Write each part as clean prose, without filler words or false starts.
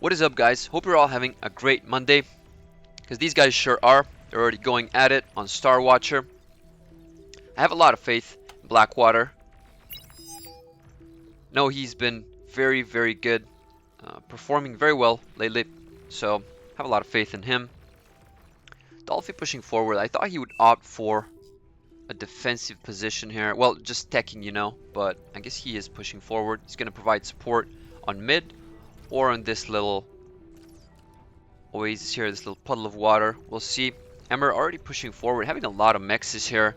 What is up, guys? Hope you're all having a great Monday, because these guys sure are. They're already going at it on Starwatcher. I have a lot of faith in Blackwater. No, he's been very good, performing very well lately, so have a lot of faith in him. Dolphy pushing forward. I thought he would opt for a defensive position here. Well, just teching, you know, but I guess he is pushing forward. He's going to provide support on mid or on this little oasis here, this little puddle of water. We'll see. Emmer already pushing forward, having a lot of mexes here.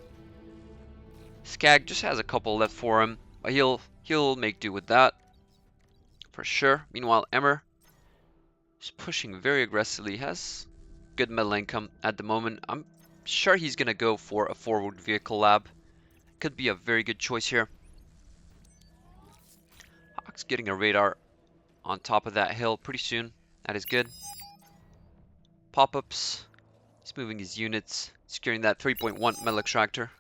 SCAG just has a couple left for him, but he'll make do with that for sure. Meanwhile, Emmer is pushing very aggressively. He has good metal income at the moment. I'm sure he's gonna go for a forward vehicle lab. Could be a very good choice here. Hawk's getting a radar on top of that hill pretty soon. That is good. Pop-ups. He's moving his units, securing that 3.1 metal extractor.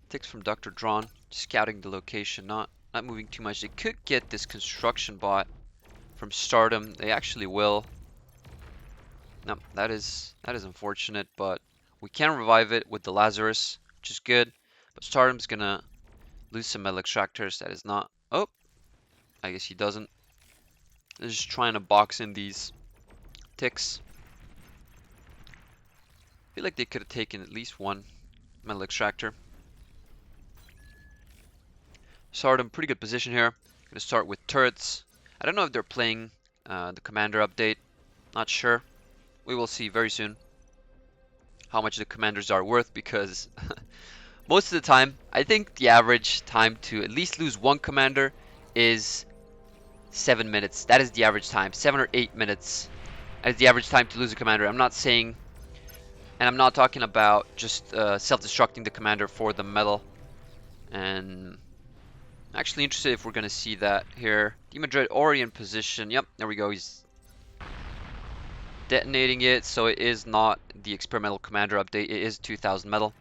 Ticks from Dr. Drawn, scouting the location, not moving too much. They could get this construction bot from Stardom. They actually will. No, that is unfortunate, but we can revive it with the Lazarus, which is good. But Stardom's gonna lose some metal extractors. That is not. Oh, I guess he doesn't. They're just trying to box in these ticks. I feel like they could have taken at least one metal extractor. Stardom, pretty good position here. Gonna start with turrets. I don't know if they're playing the commander update. Not sure. We will see very soon how much the commanders are worth, because most of the time, I think the average time to at least lose one commander is 7 minutes. That is the average time. 7 or 8 minutes. That is the average time to lose a commander. I'm not saying, and I'm not talking about just self-destructing the commander for the metal. And I'm actually interested if we're going to see that here. Demon Dread already in position. Yep, there we go. He's detonating it, so it is not the experimental commander update. It is 2000 metal.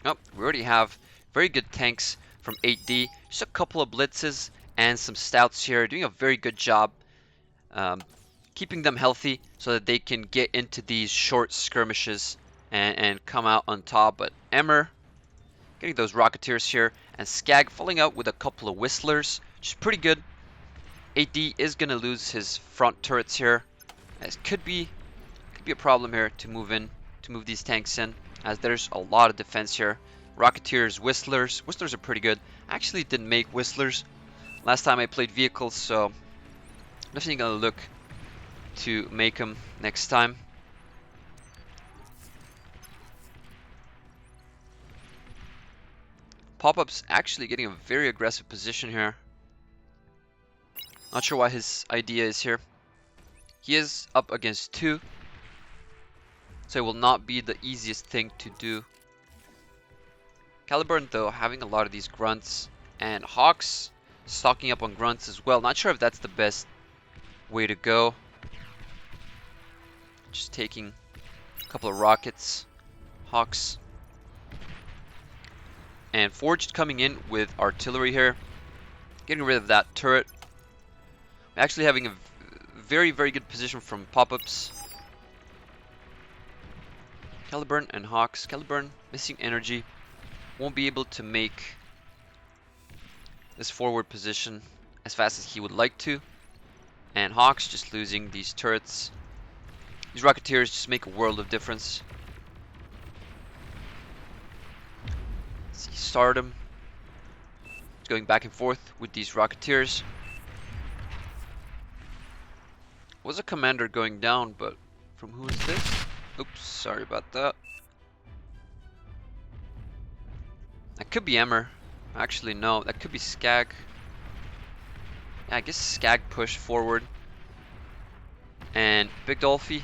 Oh, we already have very good tanks from 8D. Just a couple of blitzes and some stouts here, doing a very good job keeping them healthy so that they can get into these short skirmishes and come out on top. But Emmer getting those Rocketeers here, and SCAG falling out with a couple of Whistlers, which is pretty good. 8D is going to lose his front turrets here. As could be a problem here to move these tanks in, as there's a lot of defense here. Rocketeers, Whistlers. Whistlers are pretty good. I actually didn't make Whistlers last time I played vehicles, so definitely going to look to make them next time. Pop-up's actually getting a very aggressive position here. Not sure what his idea is here. He is up against 2, so it will not be the easiest thing to do. Caliburn, though, having a lot of these grunts, and Hawks stocking up on grunts as well. Not sure if that's the best way to go. Just taking a couple of rockets. Hawks. And Forged coming in with artillery here. Getting rid of that turret. Actually having a very good position from pop-ups. Caliburn and Hawks. Caliburn missing energy. Won't be able to make this forward position as fast as he would like to. And Hawks just losing these turrets. These Rocketeers just make a world of difference. Let's see, Stardom going back and forth with these Rocketeers. Was a commander going down, but from who is this? Oops, sorry about that. That could be Emmer. Actually, no, that could be SCAG. Yeah, I guess SCAG pushed forward. And Big Dolphy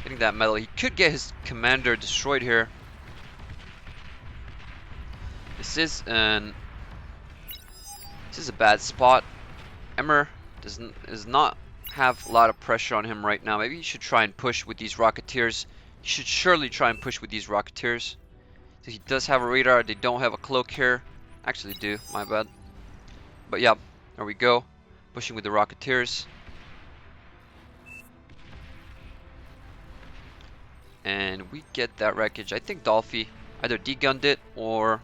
getting that metal. He could get his commander destroyed here. This is a bad spot. Emmer does not have a lot of pressure on him right now. Maybe he should try and push with these Rocketeers He should surely try and push with these Rocketeers. So he does have a radar. They don't have a cloak here. Actually do, my bad. But yeah, there we go. Pushing with the Rocketeers. And we get that wreckage. I think Dolphy either degunned it or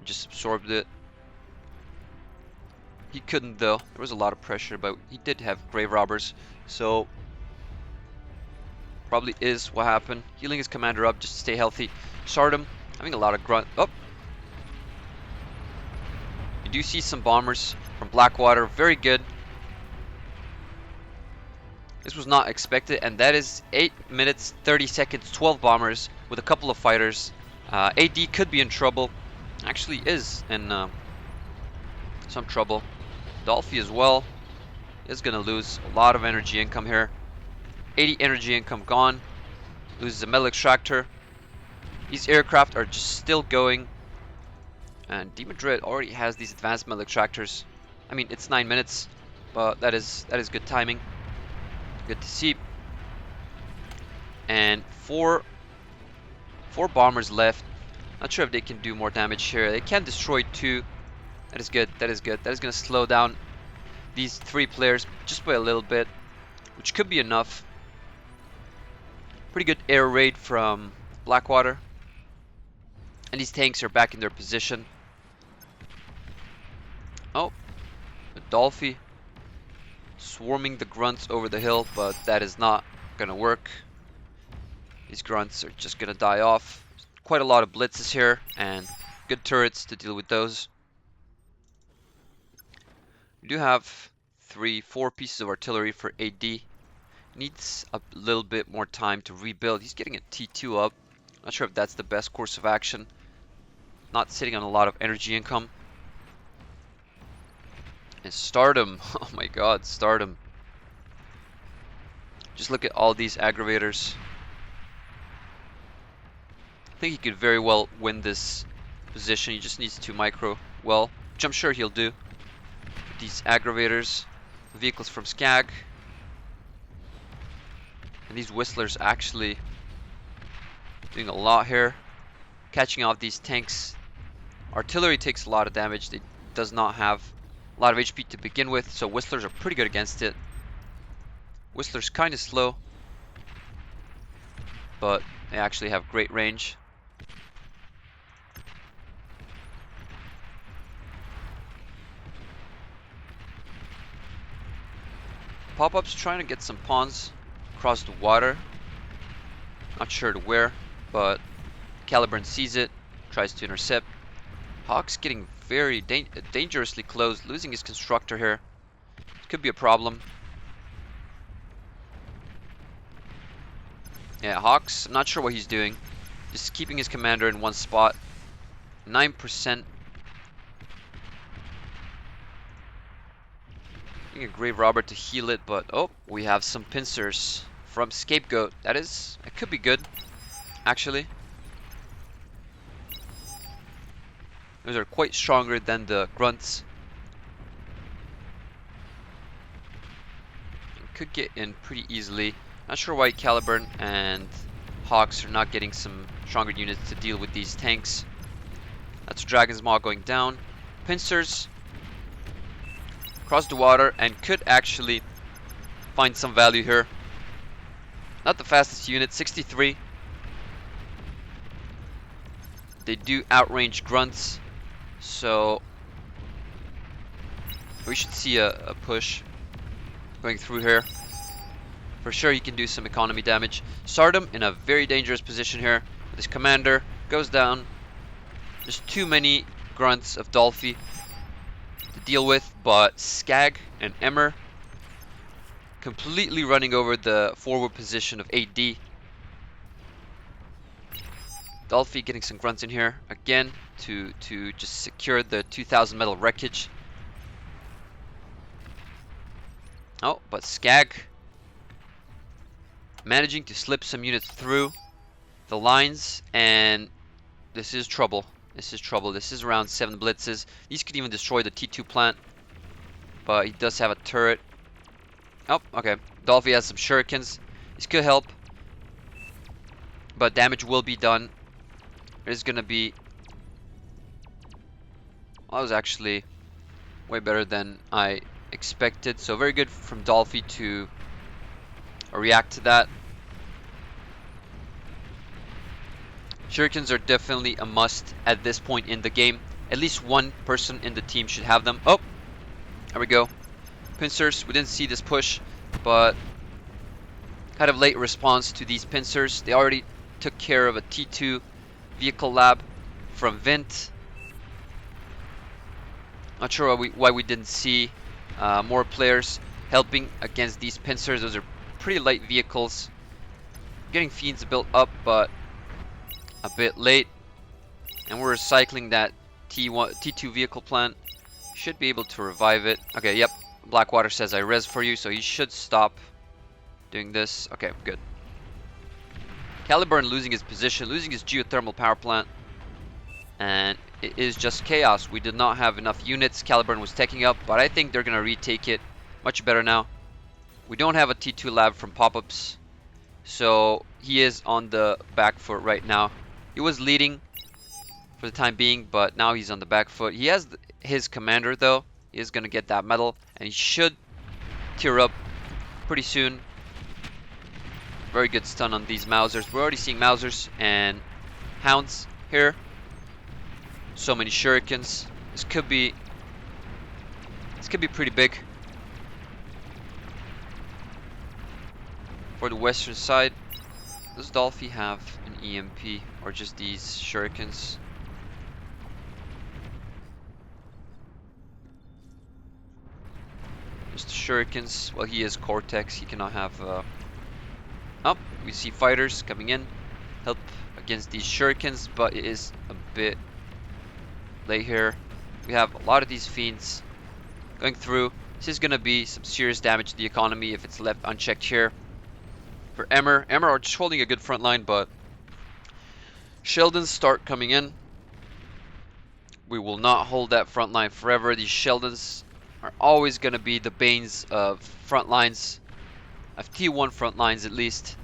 just absorbed it. He couldn't though. There was a lot of pressure, but he did have grave robbers. So probably is what happened. Healing his commander up just to stay healthy. Stardom having a lot of grunt. Oh! You do see some bombers from Blackwater. Very good. This was not expected, and that is 8 minutes, 30 seconds, 12 bombers with a couple of fighters. AD could be in trouble. Actually is in some trouble. Dolphy as well is going to lose a lot of energy income here. 80 energy income gone. Loses a metal extractor. These aircraft are just still going. And Demon Dread already has these advanced metal extractors. I mean, it's 9 minutes, but that is good timing. Good to see. And four bombers left. Not sure if they can do more damage here. They can destroy 2. That is good. That is good. That is going to slow down these 3 players just by a little bit, which could be enough. Pretty good air raid from Blackwater. And these tanks are back in their position. Oh, Dolphy swarming the grunts over the hill, but that is not gonna work. These grunts are just gonna die off. Quite a lot of blitzes here and good turrets to deal with those. We do have 4 pieces of artillery for AD. Needs a little bit more time to rebuild. He's getting a T2 up. Not sure if that's the best course of action. Not sitting on a lot of energy income. And Stardom. Oh my god, Stardom. Just look at all these aggravators. I think he could very well win this position. He just needs to micro well, which I'm sure he'll do. These aggravators, vehicles from SCAG. And these Whistlers actually doing a lot here. Catching off these tanks. Artillery takes a lot of damage. It does not have a lot of HP to begin with, so Whistlers are pretty good against it. Whistlers kind of slow, but they actually have great range. Pop-Up's trying to get some pawns across the water. Not sure to where, but Caliburn sees it, tries to intercept. Hawk's getting very dangerously close, losing his constructor here. Could be a problem. Yeah, Hawk's, I'm not sure what he's doing. Just keeping his commander in one spot. 9%. Getting a grave robber to heal it, but oh, we have some pincers from Scapegoat. It could be good, actually. Those are quite stronger than the grunts. Could get in pretty easily. Not sure why Caliburn and Hawks are not getting some stronger units to deal with these tanks. That's Dragon's Maw going down. Pincers across the water and could actually find some value here. Not the fastest unit, 63. They do outrange grunts, so we should see a push going through here. For sure he can do some economy damage. Stardom in a very dangerous position here. With his commander goes down. There's too many grunts of Dolphy to deal with, but SCAG and Emmer completely running over the forward position of AD. Dolphy getting some grunts in here again to just secure the 2000 metal wreckage. Oh, but SCAG managing to slip some units through the lines, and this is trouble. This is trouble. This is around 7 blitzes. These could even destroy the T2 plant, but he does have a turret. Oh, okay. Dolphy has some shurikens. This could help. but damage will be done. There's gonna be... Well, that was actually way better than I expected. So very good from Dolphy to react to that. Shurikens are definitely a must at this point in the game. At least one person in the team should have them. Oh, there we go. Pincers, we didn't see this push, but kind of late response to these pincers. They already took care of a T2 vehicle lab from Vint. Not sure why we didn't see more players helping against these pincers. Those are pretty light vehicles. Getting Fiends built up, but a bit late. And we're recycling that T2 vehicle plant. Should be able to revive it. Okay, yep. Blackwater says I res for you, so he should stop doing this. Okay, good. Caliburn losing his position, losing his geothermal power plant. And it is just chaos. We did not have enough units. Caliburn was taking up, but I think they're going to retake it much better now. We don't have a T2 lab from pop-ups, so he is on the back foot right now. He was leading for the time being, but now he's on the back foot. He has his commander, though. He is going to get that medal, and he should tear up pretty soon. Very good stun on these Mausers. We're already seeing Mausers and Hounds here. So many Shurikens. This could be pretty big. For the western side, does Dolphy have an EMP or just these Shurikens? Just the Shurikens. Well, he is Cortex. He cannot have... Oh, we see fighters coming in. Help against these Shurikens, but it is a bit late here. We have a lot of these Fiends going through. This is going to be some serious damage to the economy if it's left unchecked here. For Emmer are just holding a good front line, but Sheldons start coming in. We will not hold that front line forever. These Sheldons are always going to be the banes of front lines, of T1 front lines at least.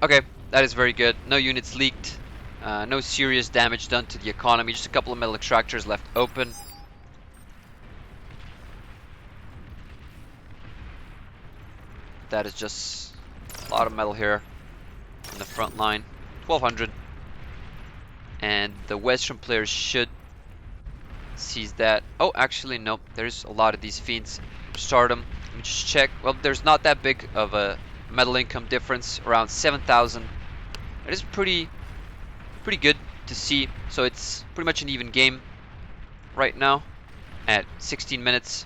Okay, that is very good. No units leaked. No serious damage done to the economy. Just a couple of metal extractors left open. That is just a lot of metal here in the front line. 1200. And the western players should seize that. Oh, actually, nope. There's a lot of these Fiends. Stardom. Let me just check. Well, there's not that big of a metal income difference. Around 7,000. It is pretty good to see. So it's pretty much an even game right now at 16 minutes.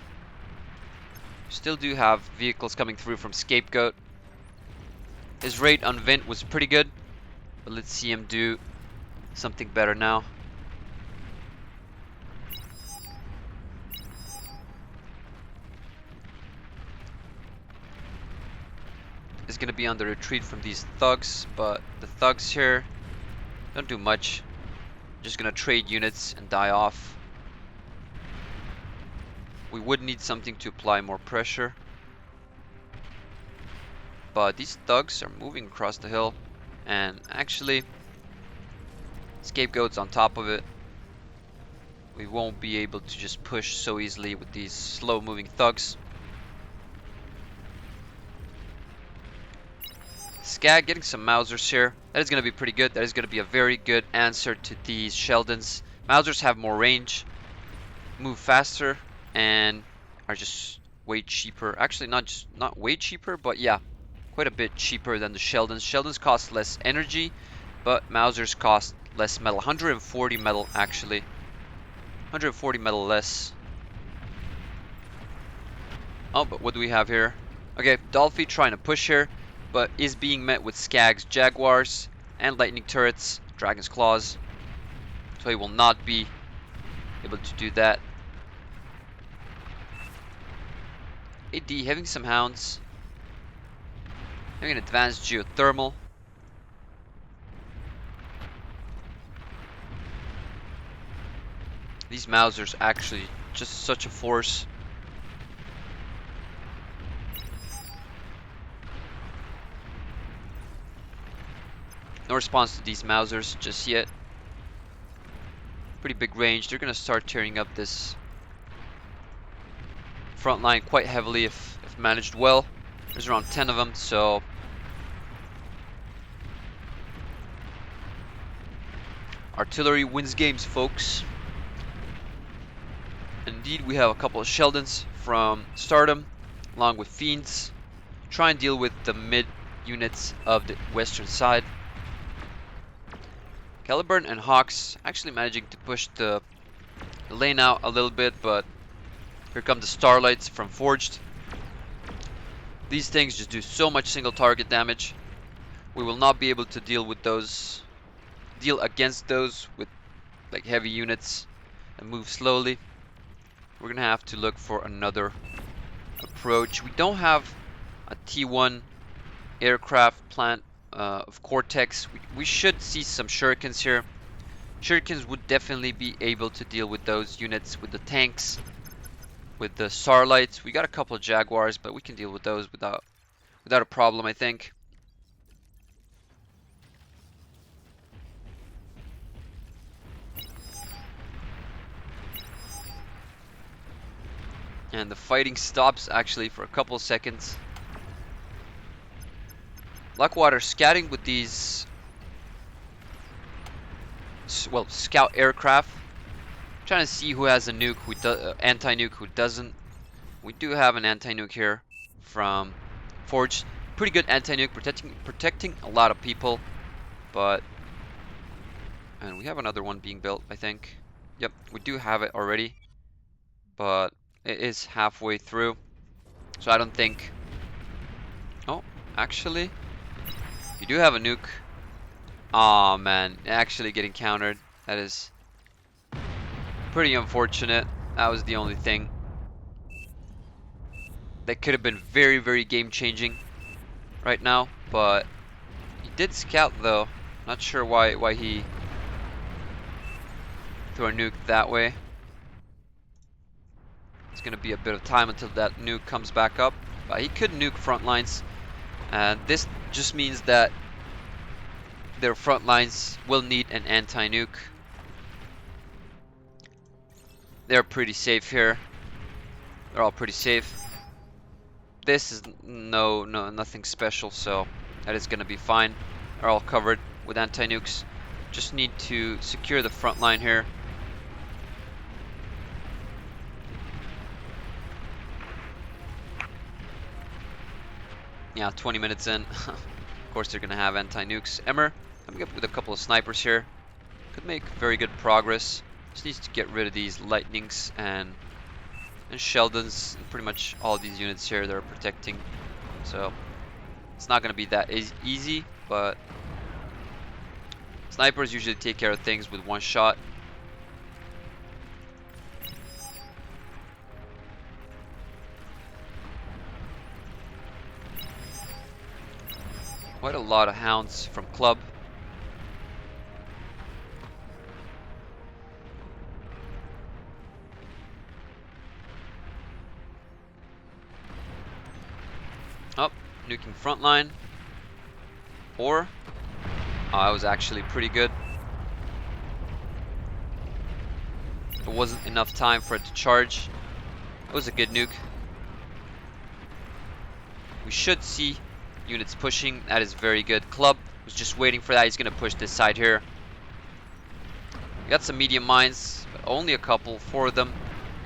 Still do have vehicles coming through from Scapegoat. His rate on Vint was pretty good, but let's see him do something better now. Is going to be on the retreat from these thugs, but the thugs here don't do much. Just going to trade units and die off. We would need something to apply more pressure. But these thugs are moving across the hill. And actually, Scapegoat's on top of it. We won't be able to just push so easily with these slow moving thugs. SCAG getting some Mausers here. That is going to be pretty good. That is going to be a very good answer to these Sheldons. Mausers have more range, move faster, and are just way cheaper. Actually, not way cheaper, but yeah, quite a bit cheaper than the Sheldons. Sheldons cost less energy, but Mausers cost less metal. 140 metal, actually. 140 metal less. Oh, but what do we have here? Okay, Dolphy trying to push here, but is being met with SCAG's Jaguars and Lightning Turrets, Dragon's Claws. So he will not be able to do that. AD having some Hounds. Having an advanced Geothermal. These Mausers actually just such a force. No response to these Mausers just yet. Pretty big range. They're going to start tearing up this front line quite heavily if managed well. There's around 10 of them, so artillery wins games, folks. Indeed, we have a couple of Sheldons from Stardom, along with Fiends. Try and deal with the mid units of the western side. Caliburn and Hawks actually managing to push the lane out a little bit, but here come the Starlights from Forged. These things just do so much single target damage. We will not be able to deal against those with like heavy units and move slowly. We're gonna have to look for another approach. We don't have a T1 aircraft plant of Cortex. We should see some Shurikens here. Shurikens would definitely be able to deal with those units, with the tanks, with the Starlights. We got a couple of Jaguars, but we can deal with those without a problem, I think. And the fighting stops actually for a couple of seconds. Blackwater scouting with these, well, scout aircraft. Trying to see who has a nuke, anti-nuke, who doesn't. We do have an anti-nuke here from Forge. Pretty good anti-nuke, protecting a lot of people. And we have another one being built, I think. Yep, we do have it already, but it is halfway through, so I don't think. Oh, actually, you do have a nuke. Oh man, actually getting countered. That is pretty unfortunate. That was the only thing that could have been very, very game-changing right now. But he did scout though. Not sure why he threw a nuke that way. It's gonna be a bit of time until that nuke comes back up. But he could nuke front lines, and this just means that their front lines will need an anti-nuke. They're pretty safe here. They're all pretty safe. This is nothing special, so that is gonna be fine. They're all covered with anti-nukes. Just need to secure the front line here. Yeah, 20 minutes in. Of course they're gonna have anti-nukes. Emmer coming up with a couple of snipers here. Could make very good progress. Just needs to get rid of these lightnings and Sheldons, and pretty much all these units here that are protecting. So it's not gonna be that easy, but snipers usually take care of things with one shot. Quite a lot of hounds from Club. Oh, nuking front line. Or, oh, that was actually pretty good. It wasn't enough time for it to charge. It was a good nuke. We should see units pushing. That is very good. Club was just waiting for that. He's going to push this side here. We got some medium mines, but only a couple, 4 of them.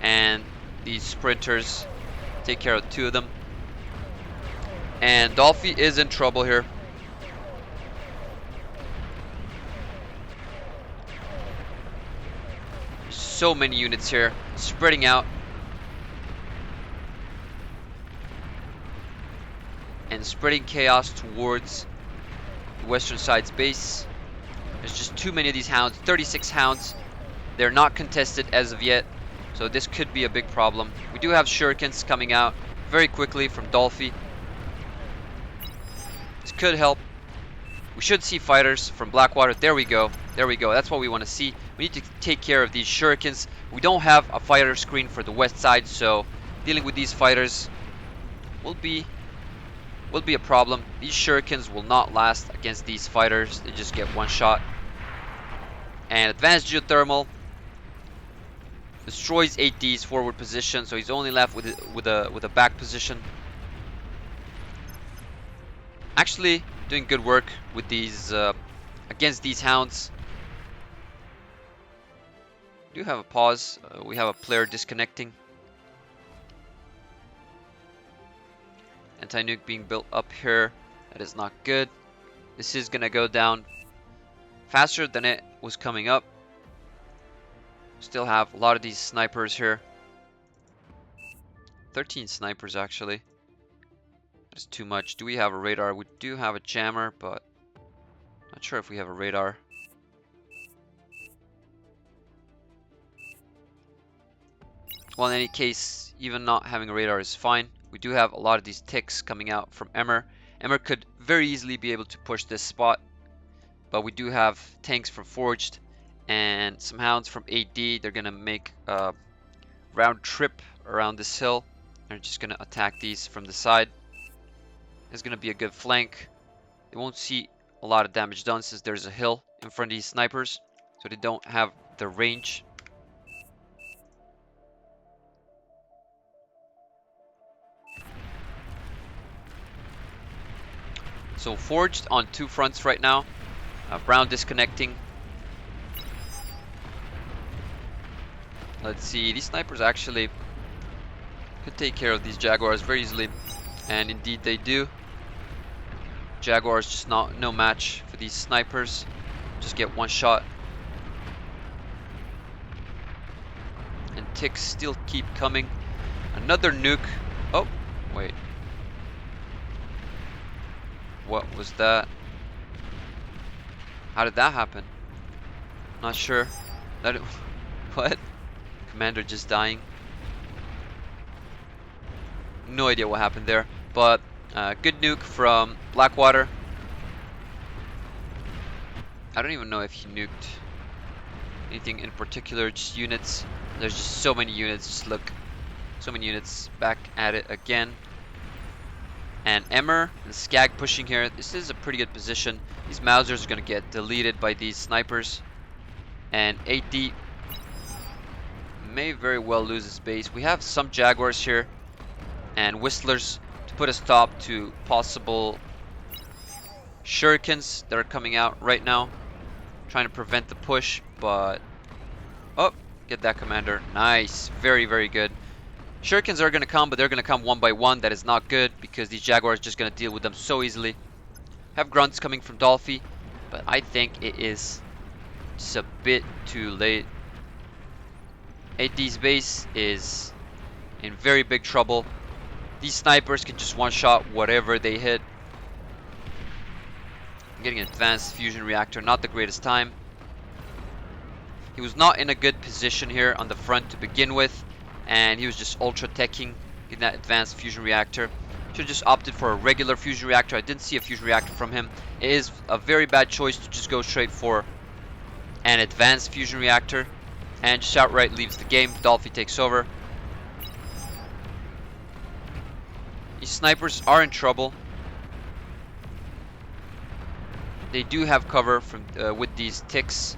And these sprinters take care of 2 of them. And Dolphy is in trouble here. So many units here, spreading out. And spreading chaos towards the western side's base. There's just too many of these hounds, 36 hounds. They're not contested as of yet, so this could be a big problem. We do have shurikens coming out very quickly from Dolphy. This could help. We should see fighters from Blackwater. There we go. There we go. That's what we want to see. We need to take care of these shurikens. We don't have a fighter screen for the west side, so dealing with these fighters will be will be a problem. These shurikens will not last against these fighters. They just get one shot. And advanced geothermal destroys 8D's forward position, so he's only left with a back position. Actually, doing good work with these against these hounds. We do have a pause. We have a player disconnecting. Anti-nuke being built up here. That is not good. This is gonna go down faster than it was coming up. Still have a lot of these snipers here. 13 snipers actually. That's too much. Do we have a radar? We do have a jammer, but not sure if we have a radar. Well, in any case, even not having a radar is fine. We do have a lot of these ticks coming out from Emmer. Emmer could very easily be able to push this spot, but we do have tanks from Forged and some hounds from 8D. They're gonna make a round trip around this hill. They're just gonna attack these from the side. It's gonna be a good flank. They won't see a lot of damage done since there's a hill in front of these snipers, so they don't have the range. So Forged on two fronts right now. Brown disconnecting. Let's see, these snipers actually could take care of these Jaguars very easily, and indeed they do. Jaguars just no match for these snipers. Just get one shot. And ticks still keep coming. Another nuke. Oh, wait. What was that? How did that happen? Not sure. What? Commander just dying. No idea what happened there. But good nuke from Blackwater. I don't even know if he nuked anything in particular, just units. There's just so many units. Just look. So many units back at it again. And Emmer and SCAG pushing here. This is a pretty good position. These Mausers are going to get deleted by these snipers. And 8D may very well lose his base. We have some Jaguars here and Whistlers to put a stop to possible Shurikens that are coming out right now. Trying to prevent the push, but... Oh, get that commander. Nice. Very, very good. Shurikens are going to come, but they're going to come one by one. That is not good because these Jaguars are just going to deal with them so easily. Have grunts coming from Dolphy, but I think it is just a bit too late. 8D's base is in very big trouble. These snipers can just one-shot whatever they hit. I'm getting an advanced fusion reactor, not the greatest time. He was not in a good position here on the front to begin with, and he was just ultra-teching in that advanced fusion reactor. Should have just opted for a regular fusion reactor. I didn't see a fusion reactor from him. It is a very bad choice to just go straight for an advanced fusion reactor and just outright leaves the game. Dolphy takes over. These snipers are in trouble. They do have cover from with these ticks,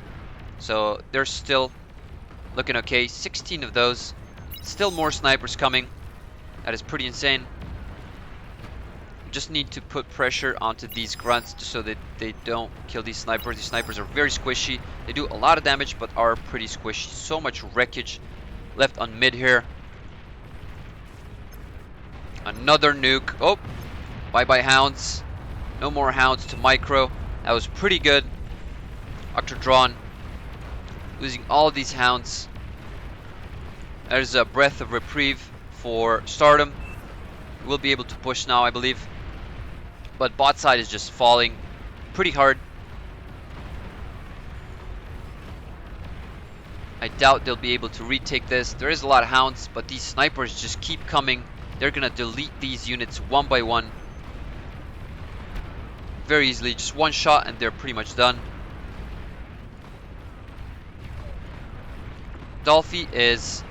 so they're still looking okay. 16 of those. Still more snipers coming. That is pretty insane. Just need to put pressure onto these grunts just so that they don't kill these snipers. These snipers are very squishy. They do a lot of damage but are pretty squishy. So much wreckage left on mid here. Another nuke. Oh, bye-bye hounds. No more hounds to micro. That was pretty good. Octodron losing all of these hounds. There's a breath of reprieve for Stardom. We'll be able to push now, I believe. But bot side is just falling pretty hard. I doubt they'll be able to retake this. There is a lot of hounds, but these snipers just keep coming. They're gonna delete these units one by one very easily. Just one shot and they're pretty much done. Dolphy is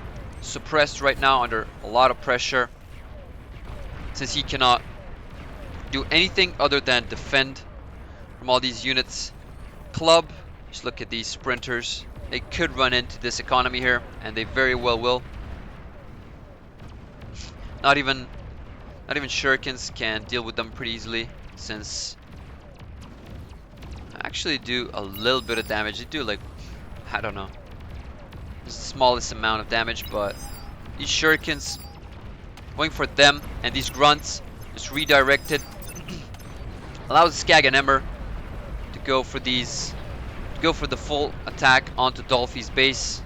suppressed right now under a lot of pressure since he cannot do anything other than defend from all these units. Club, just look at these sprinters. They could run into this economy here, and they very well will. Not even shurikens can deal with them pretty easily, since I actually do a little bit of damage. They do like, I don't know, it's the smallest amount of damage, but these shurikens, going for them, and these grunts just redirected allows SCAG and Emmer to go for these, go for the full attack onto Dolphy's base.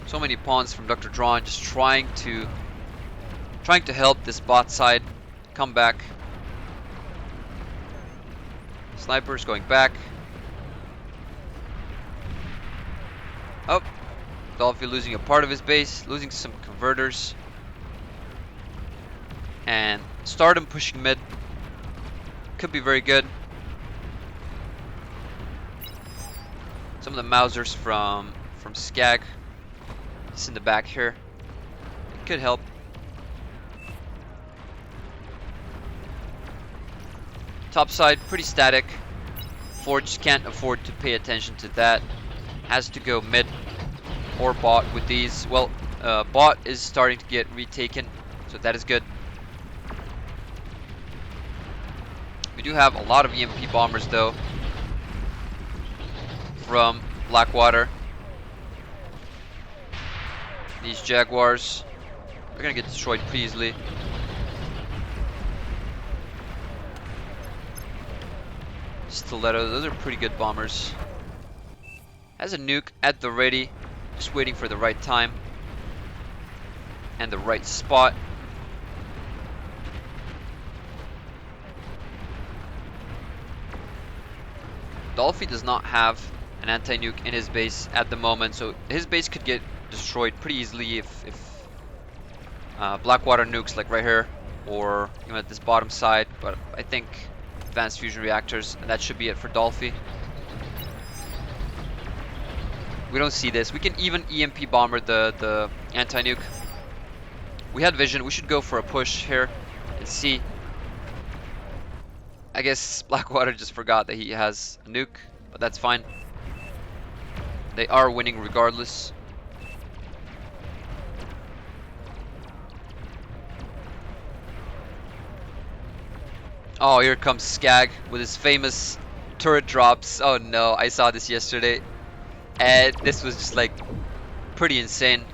So many pawns from Dr. Drawn just trying to help this bot side come back. Snipers going back. Oh, Dolphy losing a part of his base, losing some converters. And Stardom pushing mid. Could be very good. Some of the Mausers from SCAG. It's in the back here. It could help. Top side, pretty static. Forge can't afford to pay attention to that. Has to go mid or bot with these. Well, bot is starting to get retaken, so that is good. We do have a lot of EMP bombers though from Blackwater. These Jaguars are gonna get destroyed pretty easily. Stiletto, those are pretty good bombers. Has a nuke at the ready, just waiting for the right time and the right spot. Dolphy does not have an anti-nuke in his base at the moment, so his base could get destroyed pretty easily if Blackwater nukes like right here or even at this bottom side, but I think advanced fusion reactors, and that should be it for Dolphy. We don't see this. We can even EMP bomber the anti-nuke. We had vision. We should go for a push here and see. I guess Blackwater just forgot that he has a nuke, but that's fine. They are winning regardless. Oh, here comes SCAG with his famous turret drops. Oh no, I saw this yesterday. And this was just like pretty insane.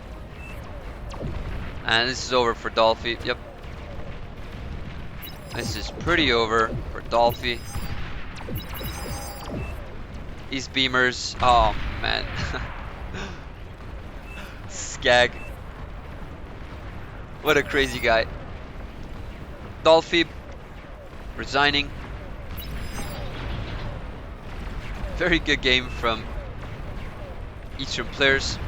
And this is over for Dolphy. Yep. This is pretty over for Dolphy. These beamers. Oh man. SCAG. What a crazy guy. Dolphy resigning. Very good game from Eastern players.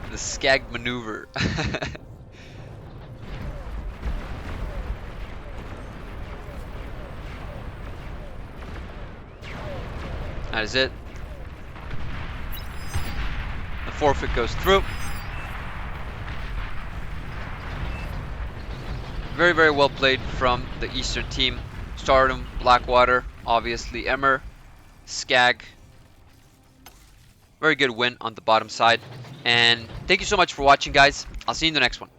The SCAG maneuver. That is it. The forfeit goes through. Very, very well played from the Eastern team. Stardom, Blackwater, obviously Emmer, SCAG. Very good win on the bottom side. And thank you so much for watching, guys. I'll see you in the next one.